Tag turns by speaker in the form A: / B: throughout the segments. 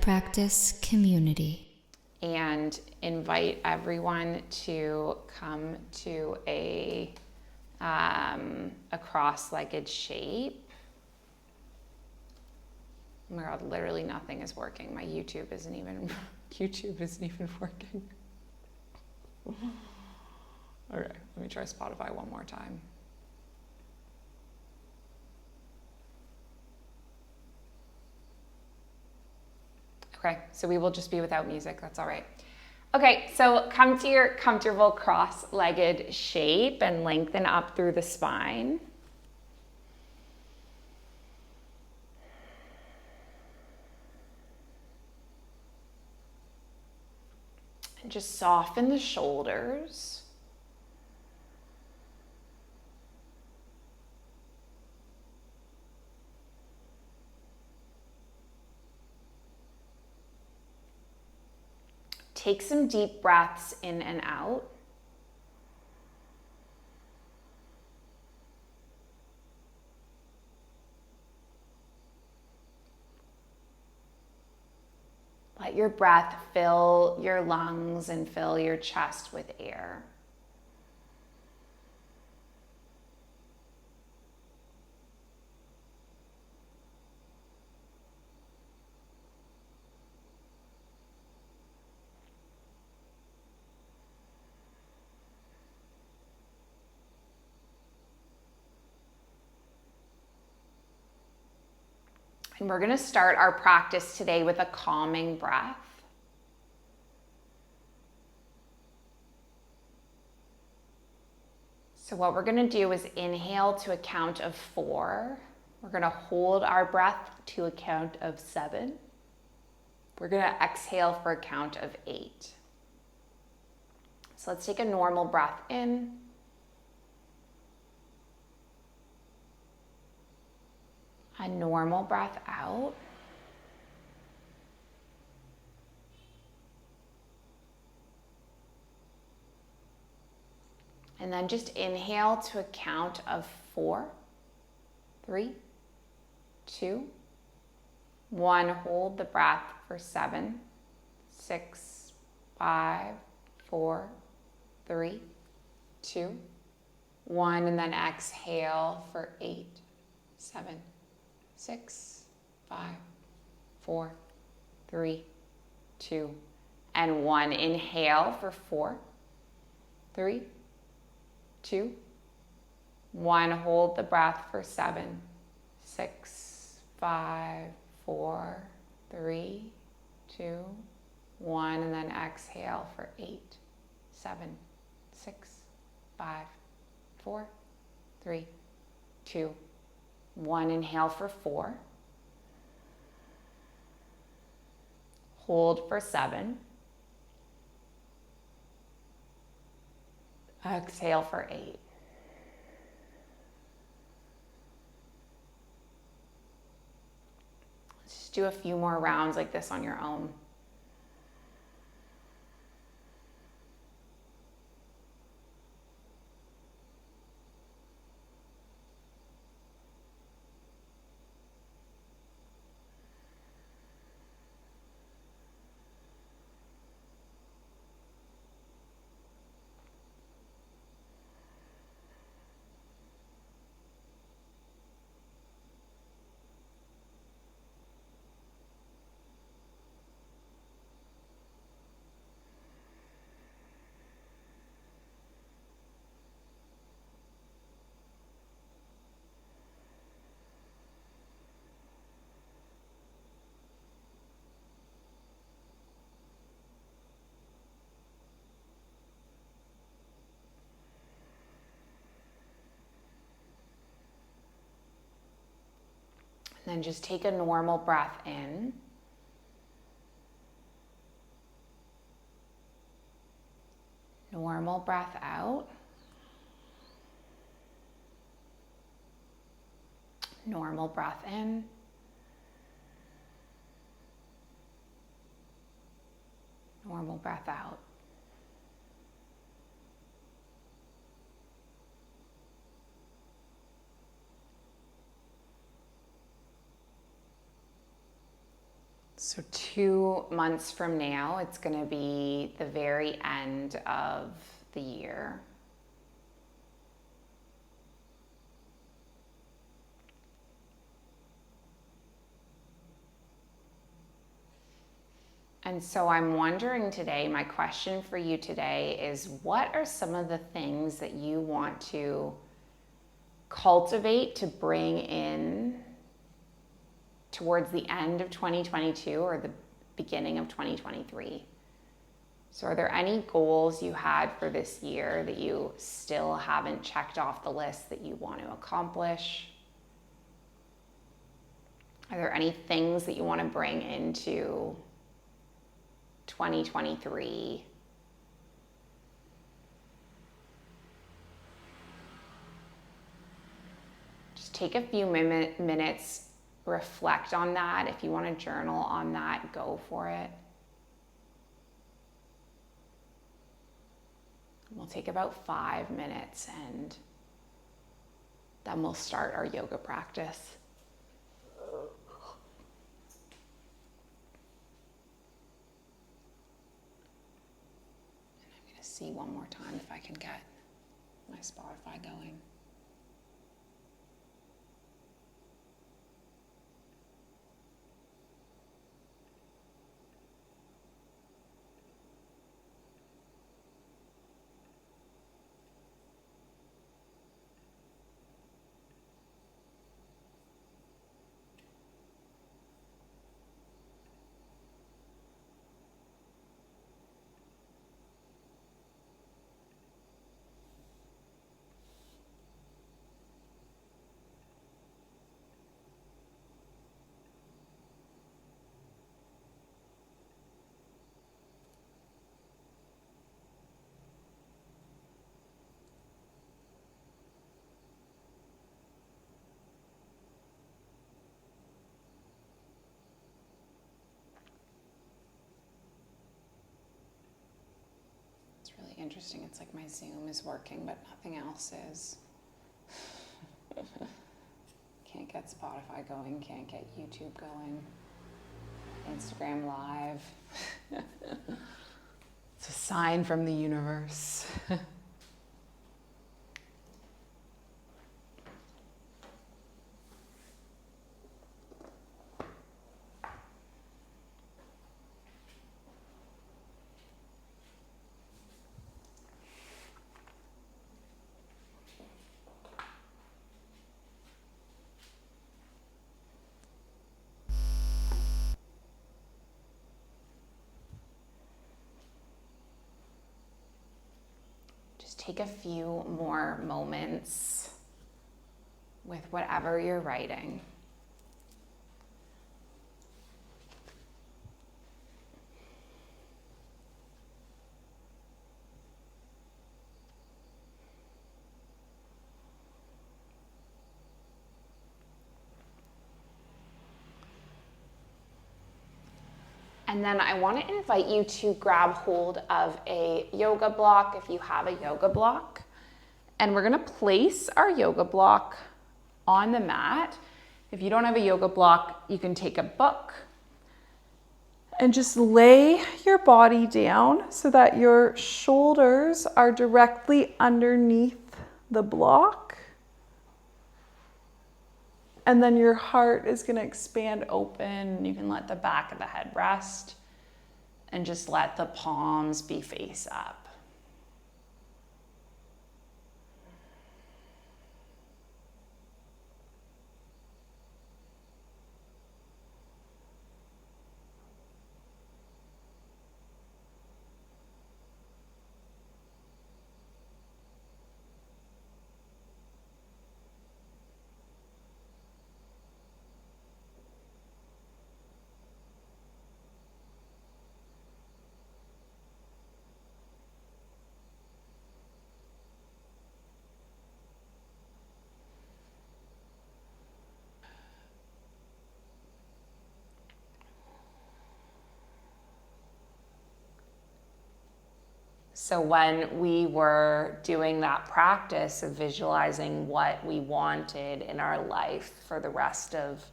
A: Practice community.
B: And invite everyone to come to a cross-legged shape. Oh my God, literally nothing is working. My YouTube isn't even working. Okay, let me try Spotify one more time. Okay, so we will just be without music, that's all right. Okay, so come to your comfortable cross-legged shape and lengthen up through the spine. And just soften the shoulders. Take some deep breaths in and out. Let your breath fill your lungs and fill your chest with air. And we're going to start our practice today with a calming breath. So what we're going to do is inhale to a count of 4. We're going to hold our breath to a count of 7. We're going to exhale for a count of 8. So let's take a normal breath in. A normal breath out. And then just inhale to a count of 4, 3, 2, 1. Hold the breath for 7, 6, 5, 4, 3, 2, 1. And then exhale for 8, 7, 6, 5, 4, 3, 2, and 1. Inhale for 4, 3, 2, 1. Hold the breath for 7, 6, 5, 4, 3, 2, 1. And then exhale for 8, 7, 6, 5, 4, 3, 2, 1. Inhale for 4. Hold for 7. Exhale for 8. Let's just do a few more rounds like this on your own. And then just take a normal breath in. Normal breath out. Normal breath in. Normal breath out. So 2 months from now, it's going to be the very end of the year. And so I'm wondering today, my question for you today is, what are some of the things that you want to cultivate to bring in towards the end of 2022 or the beginning of 2023? So are there any goals you had for this year that you still haven't checked off the list that you want to accomplish? Are there any things that you want to bring into 2023? Just take a few minutes, reflect on that. If you want to journal on that, go for it. We'll take about 5 minutes and then we'll start our yoga practice. See one more time if I can get my Spotify going. Interesting. It's like my Zoom is working, but nothing else is. Can't get Spotify going, can't get YouTube going, Instagram Live. It's a sign from the universe. Take a few more moments with whatever you're writing. And then I want to invite you to grab hold of a yoga block if you have a yoga block. And we're going to place our yoga block on the mat. If you don't have a yoga block, you can take a book and just lay your body down so that your shoulders are directly underneath the block. And then your heart is going to expand open. You can let the back of the head rest and just let the palms be face up. So when we were doing that practice of visualizing what we wanted in our life for the rest of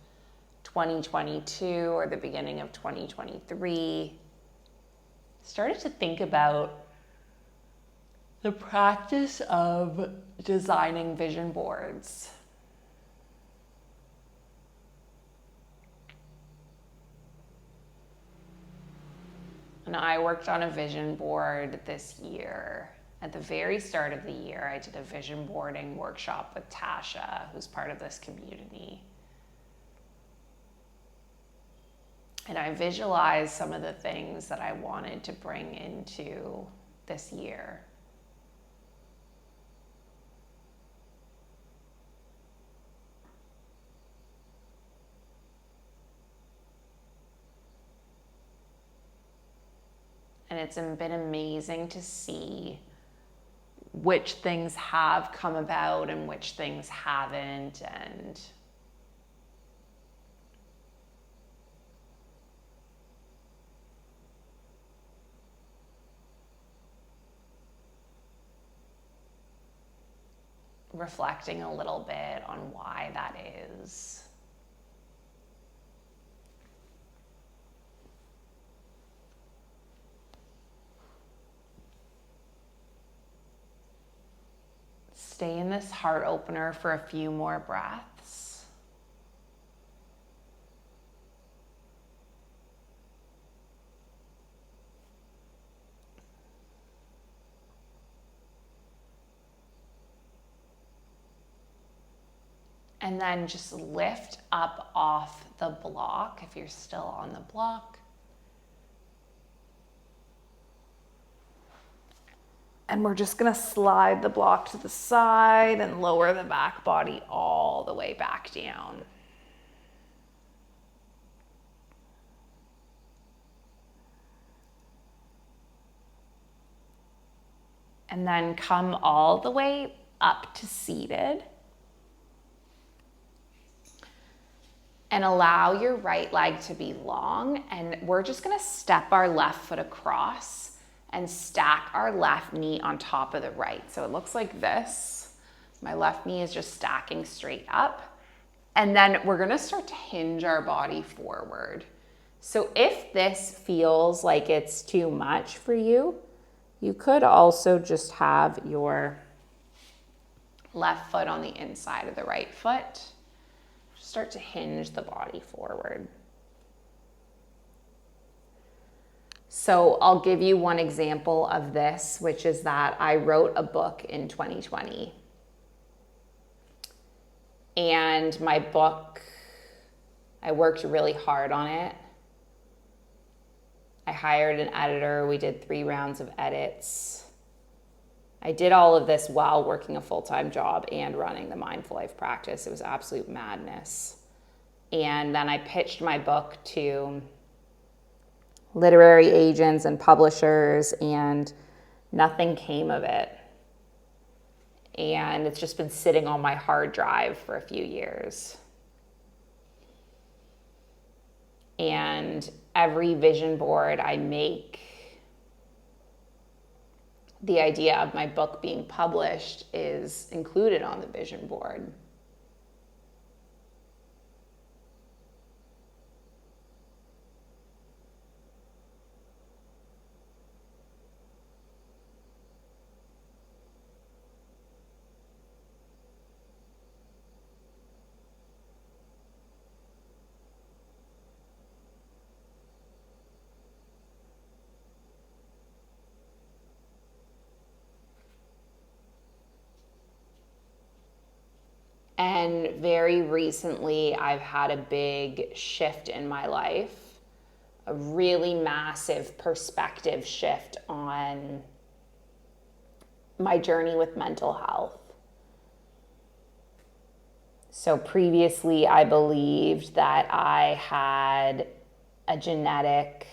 B: 2022 or the beginning of 2023, started to think about the practice of designing vision boards. And I worked on a vision board this year. At the very start of the year, I did a vision boarding workshop with Tasha, who's part of this community. And I visualized some of the things that I wanted to bring into this year. And it's been amazing to see which things have come about and which things haven't. And reflecting a little bit on why that is. Stay in this heart opener for a few more breaths. And then just lift up off the block if you're still on the block. And we're just gonna slide the block to the side and lower the back body all the way back down. And then come all the way up to seated. And allow your right leg to be long. And we're just gonna step our left foot across and stack our left knee on top of the right. So it looks like this. My left knee is just stacking straight up. And then we're gonna start to hinge our body forward. So if this feels like it's too much for you, you could also just have your left foot on the inside of the right foot. Start to hinge the body forward. So I'll give you one example of this, which is that I wrote a book in 2020. And my book, I worked really hard on it. I hired an editor. We did 3 rounds of edits. I did all of this while working a full-time job and running the Mindful Life practice. It was absolute madness. And then I pitched my book to literary agents and publishers, and nothing came of it. And it's just been sitting on my hard drive for a few years. And every vision board I make, the idea of my book being published is included on the vision board. And very recently, I've had a big shift in my life, a really massive perspective shift on my journey with mental health. So previously, I believed that I had a genetic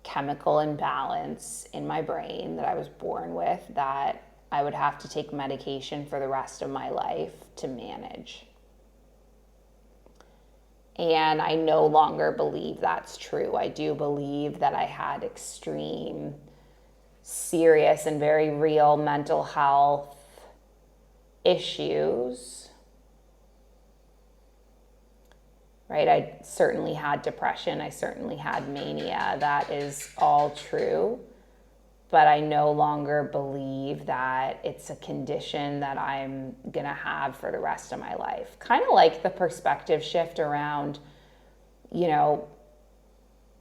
B: chemical imbalance in my brain that I was born with, that I would have to take medication for the rest of my life to manage. And I no longer believe that's true. I do believe that I had extreme, serious, and very real mental health issues right? I certainly had depression. I certainly had mania. That is all true. But I no longer believe that it's a condition that I'm going to have for the rest of my life. Kind of like the perspective shift around, you know,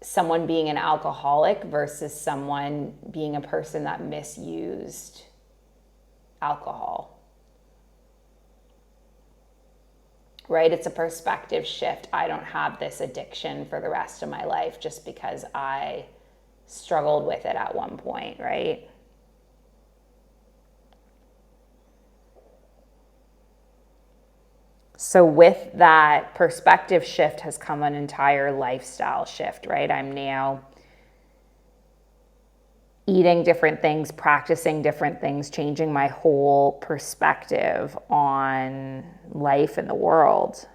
B: someone being an alcoholic versus someone being a person that misused alcohol. Right? It's a perspective shift. I don't have this addiction for the rest of my life just because I struggled with it at one point, right? So with that perspective shift has come an entire lifestyle shift, right? I'm now eating different things, practicing different things, changing my whole perspective on life and the world.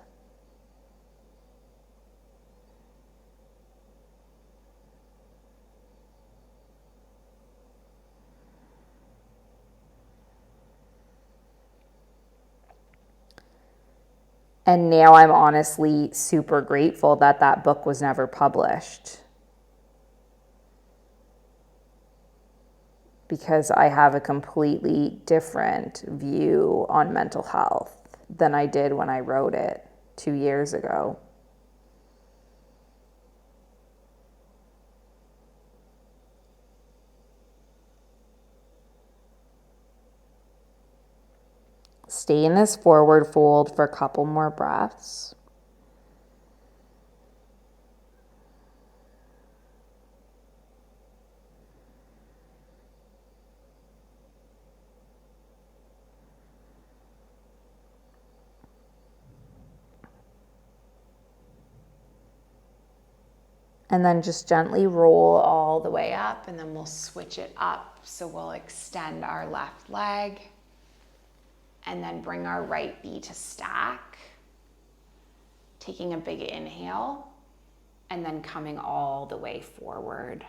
B: And now I'm honestly super grateful that that book was never published. Because I have a completely different view on mental health than I did when I wrote it 2 years ago. Stay in this forward fold for a couple more breaths. And then just gently roll all the way up, and then we'll switch it up. So we'll extend our left leg and then bring our right knee to stack. Taking a big inhale and then coming all the way forward.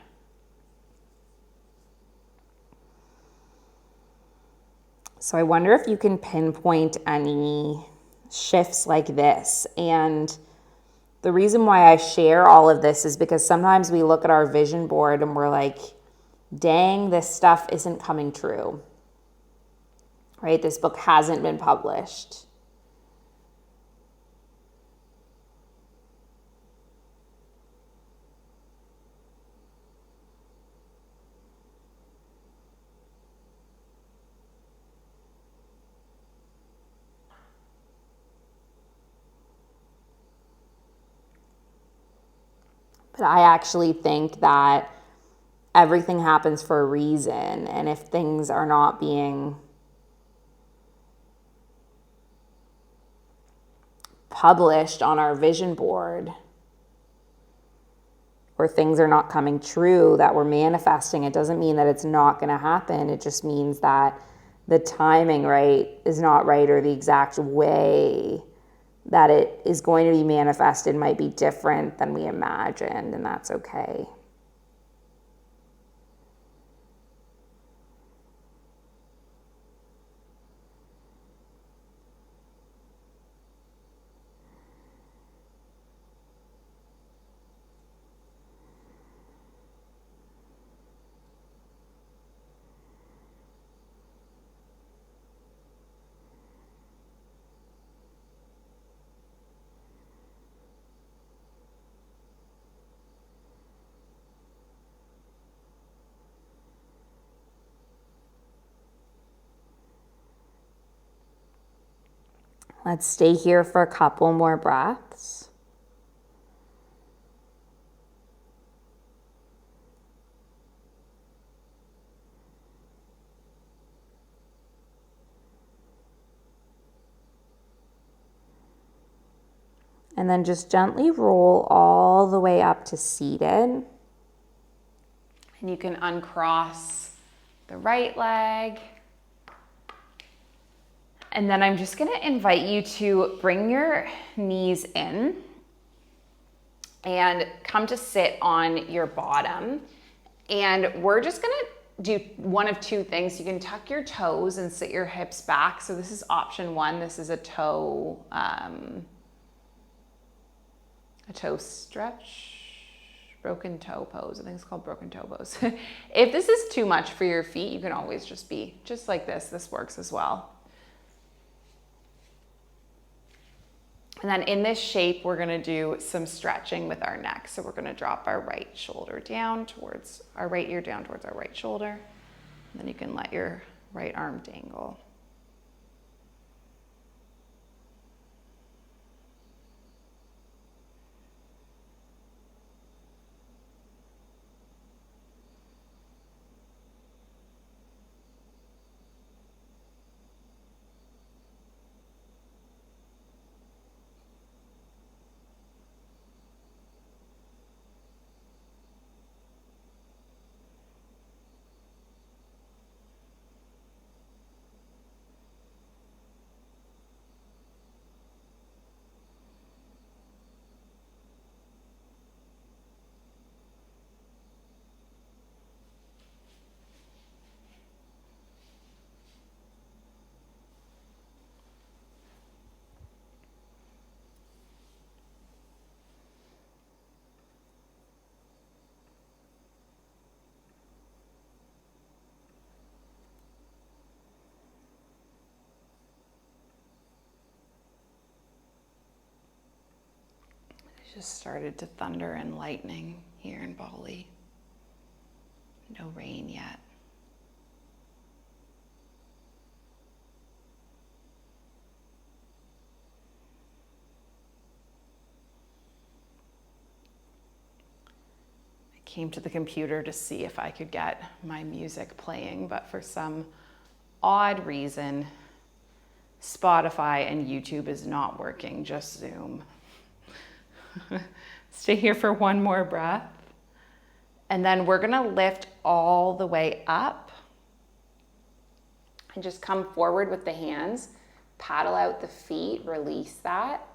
B: So I wonder if you can pinpoint any shifts like this. And the reason why I share all of this is because sometimes we look at our vision board and we're like, dang, this stuff isn't coming true, right? This book hasn't been published. But I actually think that everything happens for a reason. And if things are not being published on our vision board, or things are not coming true that we're manifesting, it doesn't mean that it's not going to happen. It just means that the timing, right, is not right, or the exact way that it is going to be manifested might be different than we imagined, and that's okay. Let's stay here for a couple more breaths. And then just gently roll all the way up to seated. And you can uncross the right leg. And then I'm just going to invite you to bring your knees in and come to sit on your bottom. And we're just going to do one of two things. You can tuck your toes and sit your hips back. So this is option one. This is a toe a toe stretch. Broken toe pose. I think it's called broken toe pose. If this is too much for your feet, you can always just be just like this. This works as well. And then in this shape, we're going to do some stretching with our neck. So we're going to drop our right shoulder down towards our right ear, down towards our right shoulder. And then you can let your right arm dangle. Just started to thunder and lightning here in Bali. No rain yet. I came to the computer to see if I could get my music playing, but for some odd reason, Spotify and YouTube is not working, just Zoom. Stay here for one more breath. And then we're gonna lift all the way up and just come forward with the hands, paddle out the feet, release that.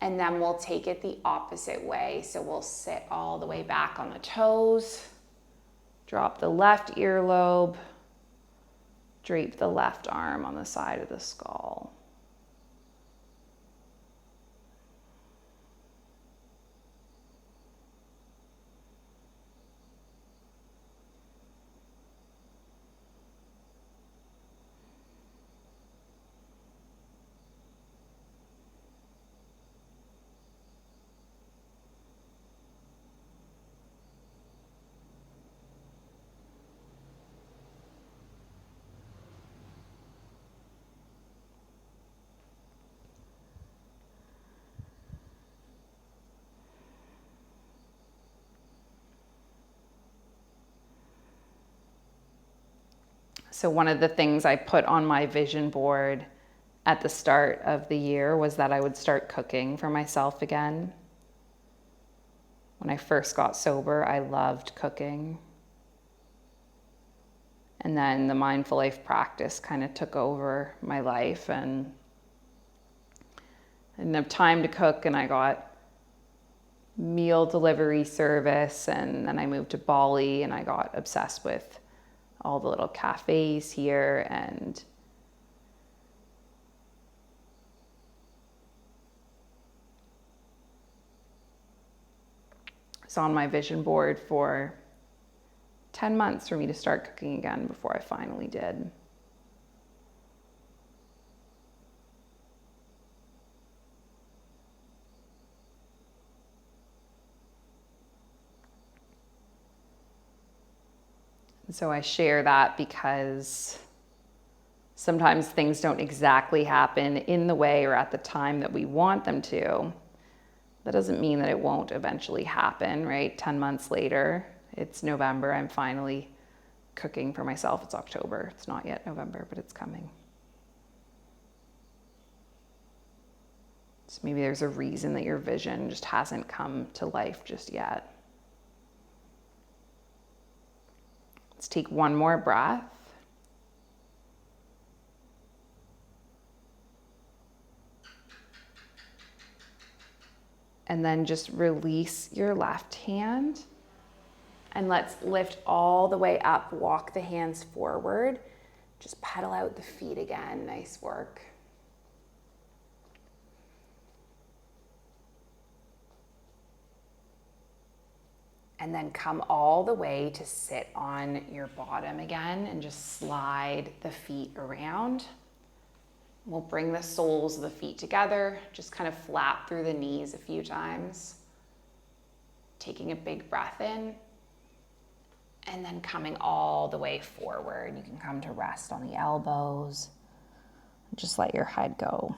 B: And then we'll take it the opposite way. So we'll sit all the way back on the toes, drop the left earlobe, drape the left arm on the side of the skull. So one of the things I put on my vision board at the start of the year was that I would start cooking for myself again. When I first got sober, I loved cooking. And then the mindful life practice kind of took over my life, and I didn't have time to cook, and I got meal delivery service, and then I moved to Bali and I got obsessed with all the little cafes here, and it's on my vision board for 10 months for me to start cooking again before I finally did. And so I share that because sometimes things don't exactly happen in the way or at the time that we want them to. That doesn't mean that it won't eventually happen, right? 10 months later, it's November, I'm finally cooking for myself. It's October, it's not yet November, but it's coming. So maybe there's a reason that your vision just hasn't come to life just yet. Let's take one more breath. And then just release your left hand. And let's lift all the way up, walk the hands forward. Just pedal out the feet again, nice work. And then come all the way to sit on your bottom again and just slide the feet around. We'll bring the soles of the feet together, just kind of flap through the knees a few times. Taking a big breath in, and then coming all the way forward. You can come to rest on the elbows. Just let your head go.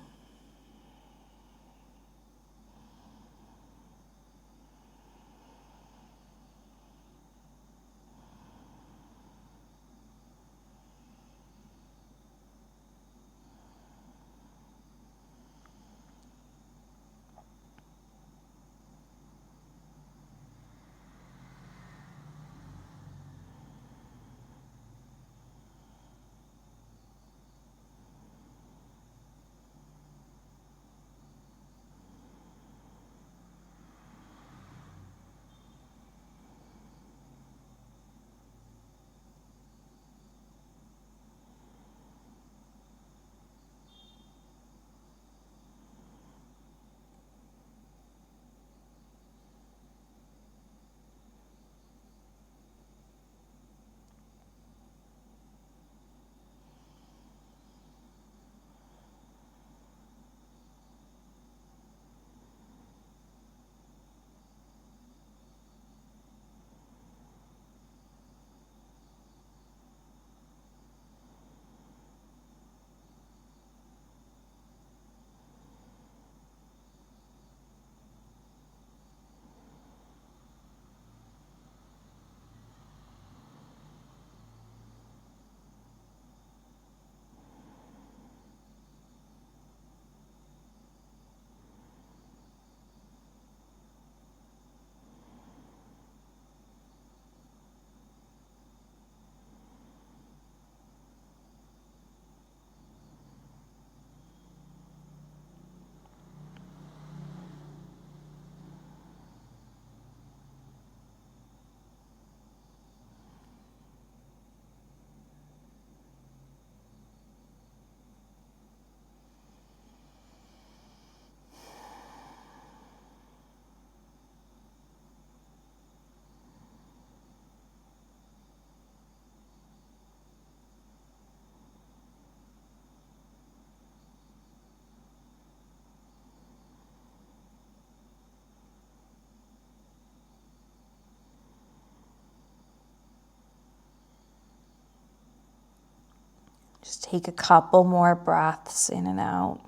B: Just take a couple more breaths in and out.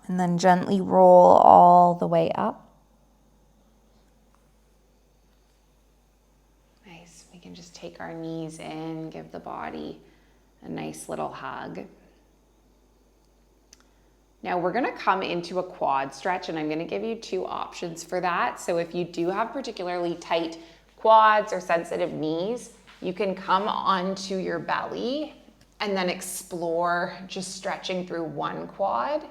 B: And then gently roll all the way up. Nice. We can just take our knees in, give the body a nice little hug. Now we're gonna come into a quad stretch, and I'm gonna give you two options for that. So if you do have particularly tight quads or sensitive knees, you can come onto your belly and then explore just stretching through one quad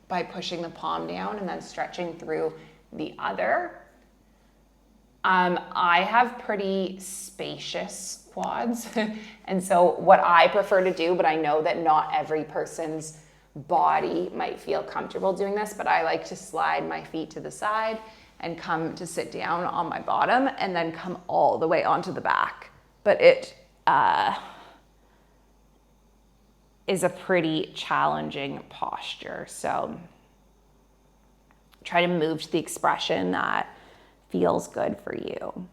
B: by pushing the palm down and then stretching through the other. I have pretty spacious quads. And so what I prefer to do, but I know that not every person's body might feel comfortable doing this, but I like to slide my feet to the side and come to sit down on my bottom and then come all the way onto the back. But it is a pretty challenging posture. So try to move to the expression that feels good for you.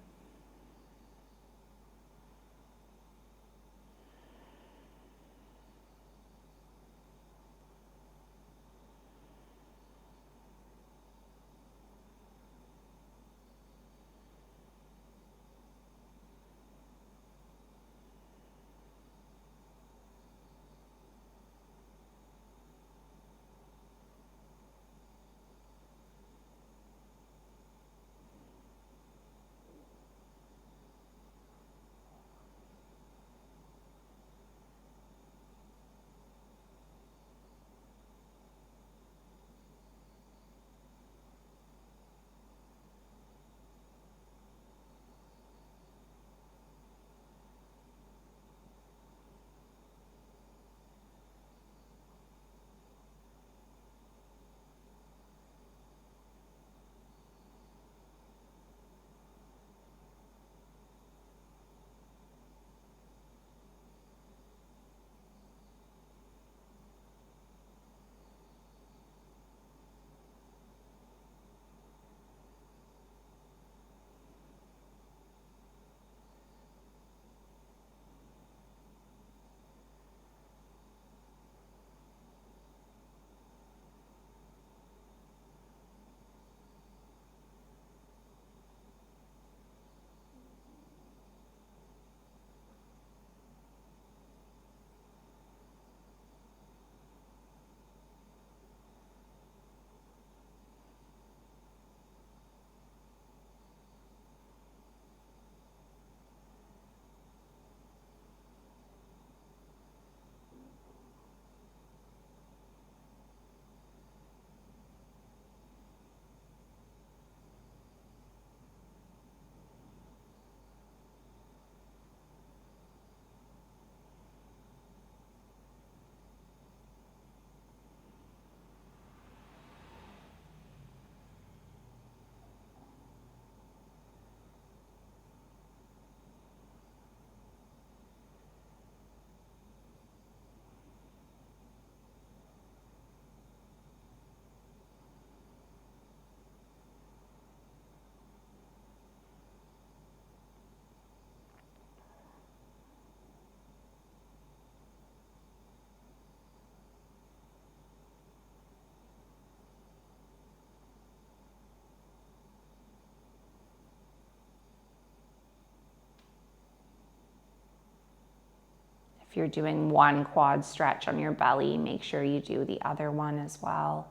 B: If you're doing one quad stretch on your belly, make sure you do the other one as well.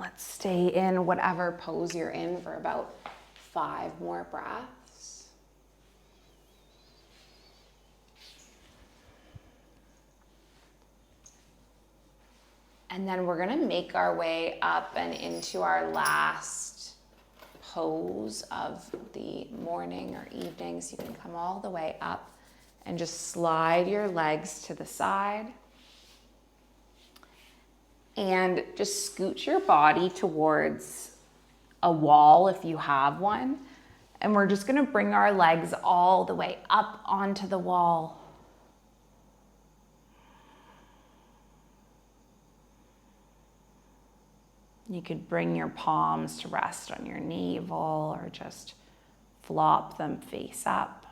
B: Let's stay in whatever pose you're in for about 5 more breaths. And then we're gonna make our way up and into our last pose of the morning or evening. So you can come all the way up and just slide your legs to the side. And just scoot your body towards a wall if you have one. And we're just gonna bring our legs all the way up onto the wall. You could bring your palms to rest on your navel or just flop them face up.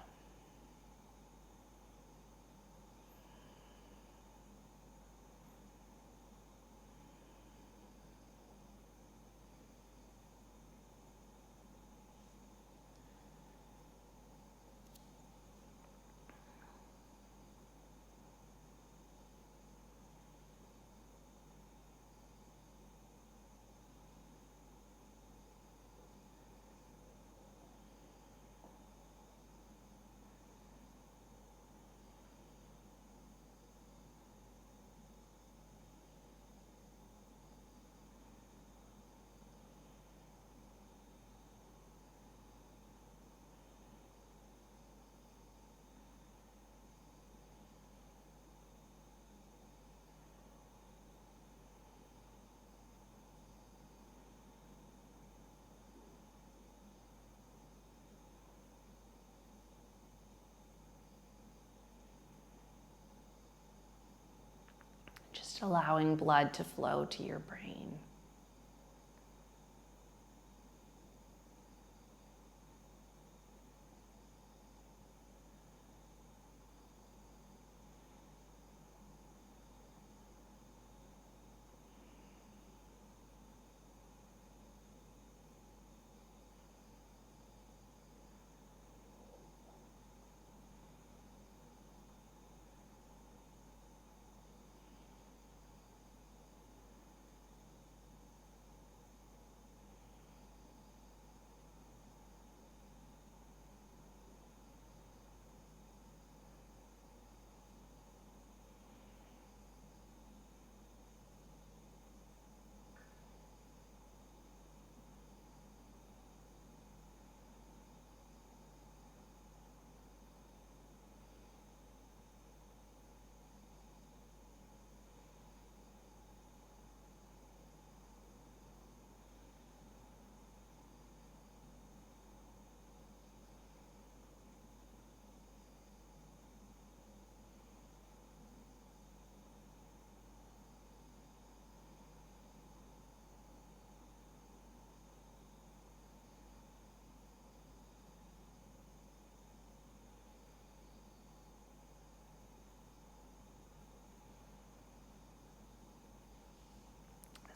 B: Just allowing blood to flow to your brain.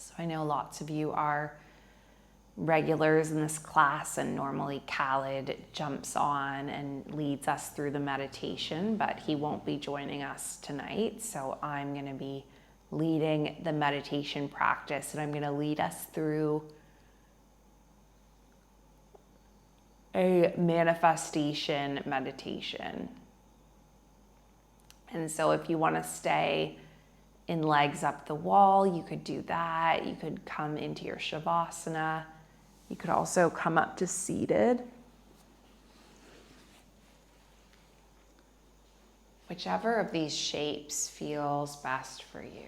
B: So I know lots of you are regulars in this class, and normally Khaled jumps on and leads us through the meditation, but he won't be joining us tonight. So I'm going to be leading the meditation practice, and I'm going to lead us through a manifestation meditation. And so if you want to stay in legs up the wall, you could do that. You could come into your Shavasana. You could also come up to seated. Whichever of these shapes feels best for you.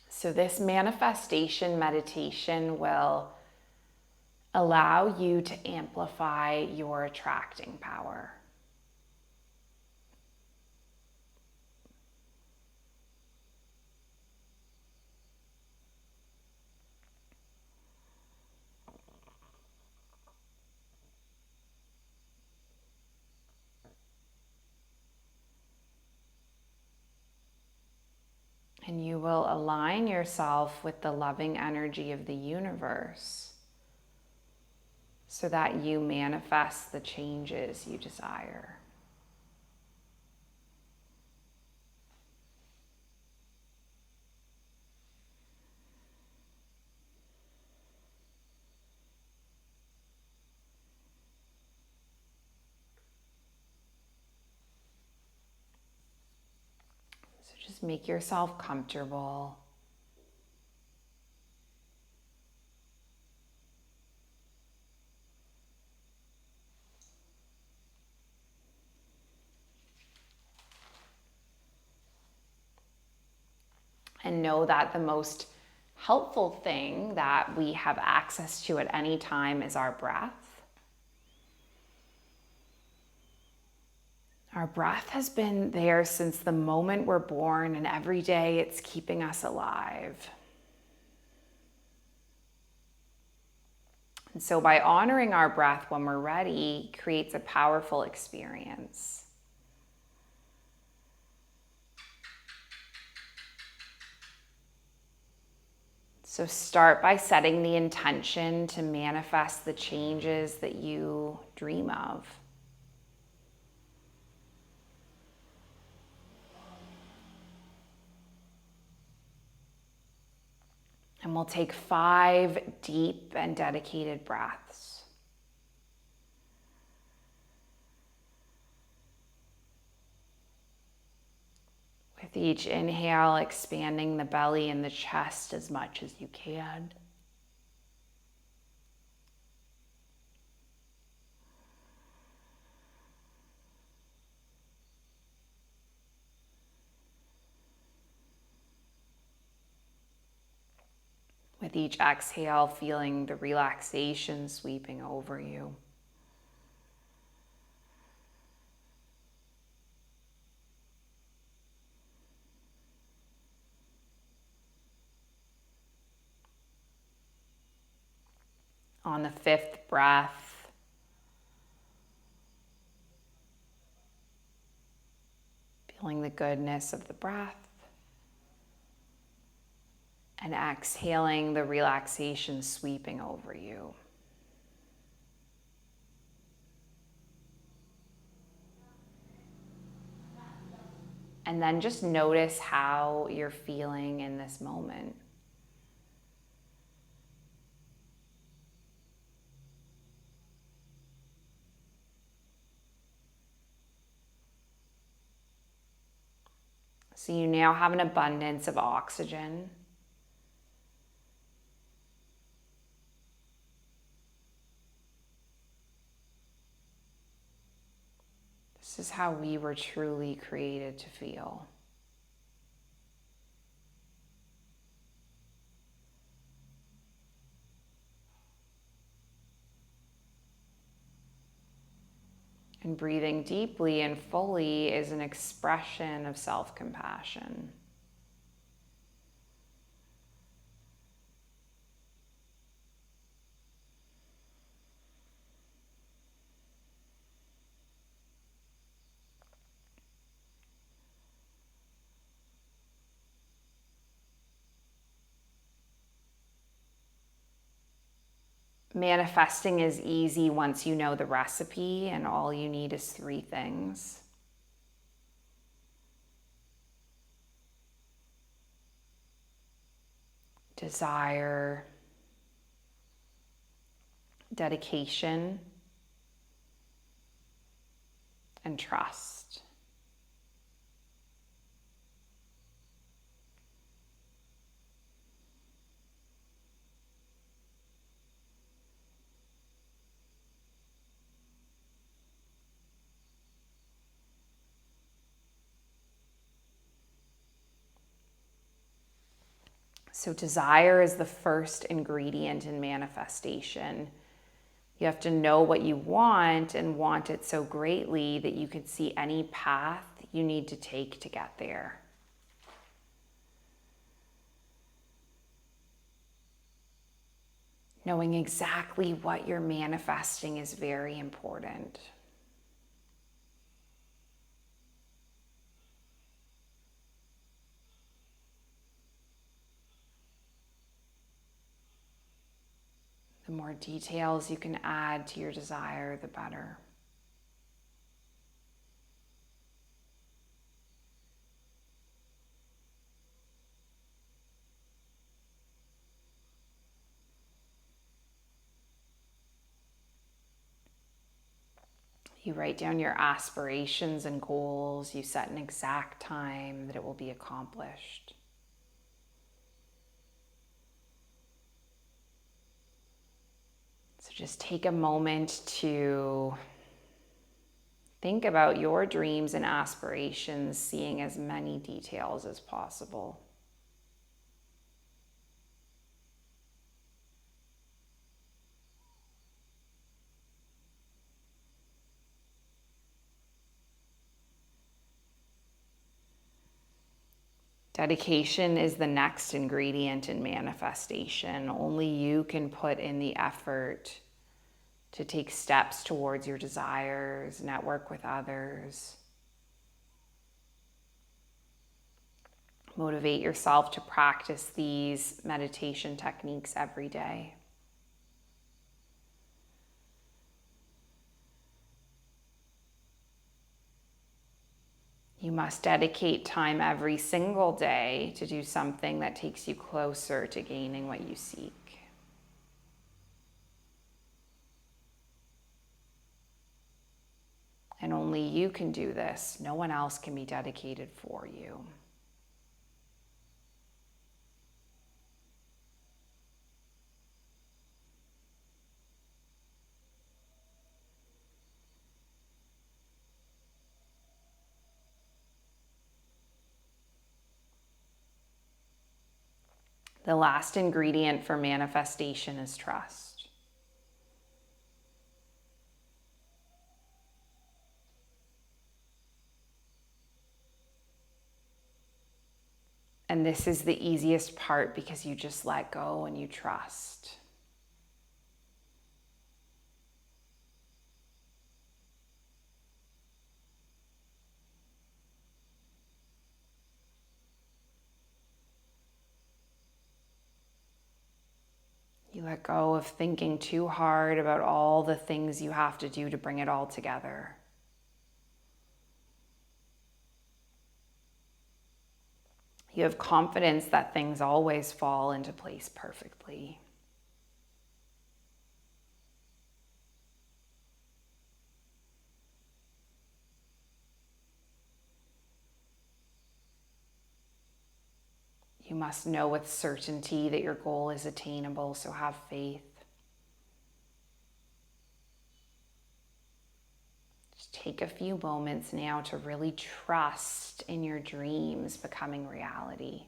B: So this manifestation meditation will allow you to amplify your attracting power. And you will align yourself with the loving energy of the universe so that you manifest the changes you desire. So just make yourself comfortable. And know that the most helpful thing that we have access to at any time is our breath. Our breath has been there since the moment we're born, and every day it's keeping us alive. And so by honoring our breath when we're ready creates a powerful experience. So start by setting the intention to manifest the changes that you dream of. And we'll take 5 deep and dedicated breaths. With each inhale, expanding the belly and the chest as much as you can. With each exhale, feeling the relaxation sweeping over you. On the 5th breath, feeling the goodness of the breath, and exhaling the relaxation sweeping over you. And then just notice how you're feeling in this moment. So you now have an abundance of oxygen. This is how we were truly created to feel. And breathing deeply and fully is an expression of self-compassion. Manifesting is easy once you know the recipe, and all you need is 3 things. Desire, dedication, and trust. So desire is the first ingredient in manifestation. You have to know what you want and want it so greatly that you could see any path you need to take to get there. Knowing exactly what you're manifesting is very important. The more details you can add to your desire, the better. You write down your aspirations and goals. You set an exact time that it will be accomplished. So just take a moment to think about your dreams and aspirations, seeing as many details as possible. Dedication is the next ingredient in manifestation. Only you can put in the effort to take steps towards your desires, network with others. Motivate yourself to practice these meditation techniques every day. You must dedicate time every single day to do something that takes you closer to gaining what you seek. And only you can do this. No one else can be dedicated for you. The last ingredient for manifestation is trust. And this is the easiest part because you just let go and you trust. You let go of thinking too hard about all the things you have to do to bring it all together. You have confidence that things always fall into place perfectly. You must know with certainty that your goal is attainable, so have faith. Just take a few moments now to really trust in your dreams becoming reality.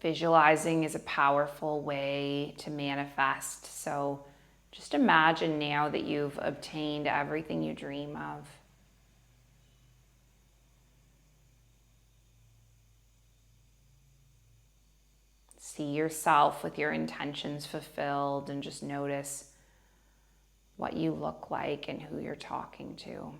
B: Visualizing is a powerful way to manifest. So just imagine now that you've obtained everything you dream of. See yourself with your intentions fulfilled and just notice what you look like and who you're talking to.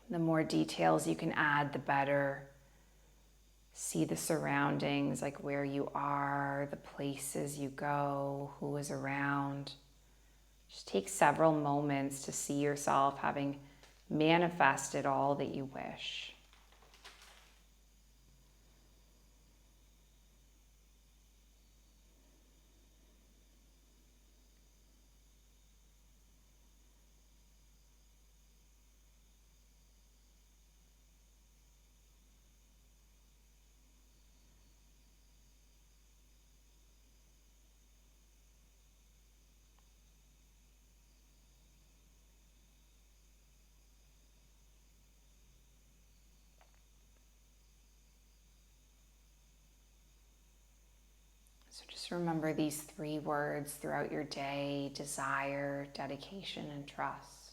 B: The more details you can add, the better. See the surroundings, like where you are, the places you go, who is around. Just take several moments to see yourself having manifested all that you wish. So just remember these 3 words throughout your day: desire, dedication, and trust.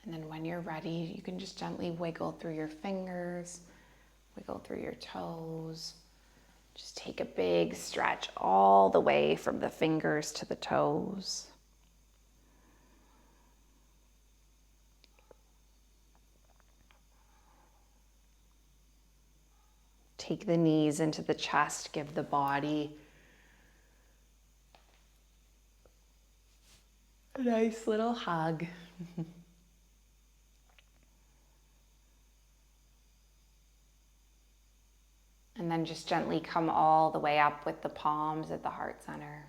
B: And then when you're ready, you can just gently wiggle through your fingers, wiggle through your toes. Just take a big stretch all the way from the fingers to the toes. Take the knees into the chest, give the body a nice little hug. And then just gently come all the way up with the palms at the heart center.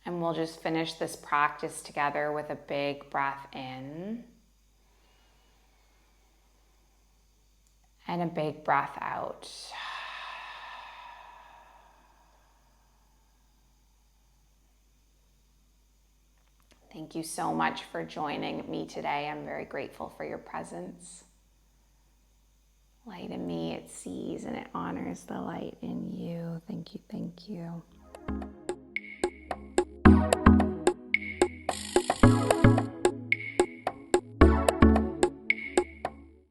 B: And we'll just finish this practice together with a big breath in and a big breath out. Thank you so much for joining me today. I'm very grateful for your presence. Light in me, it sees and it honors the light in you. Thank you, thank you.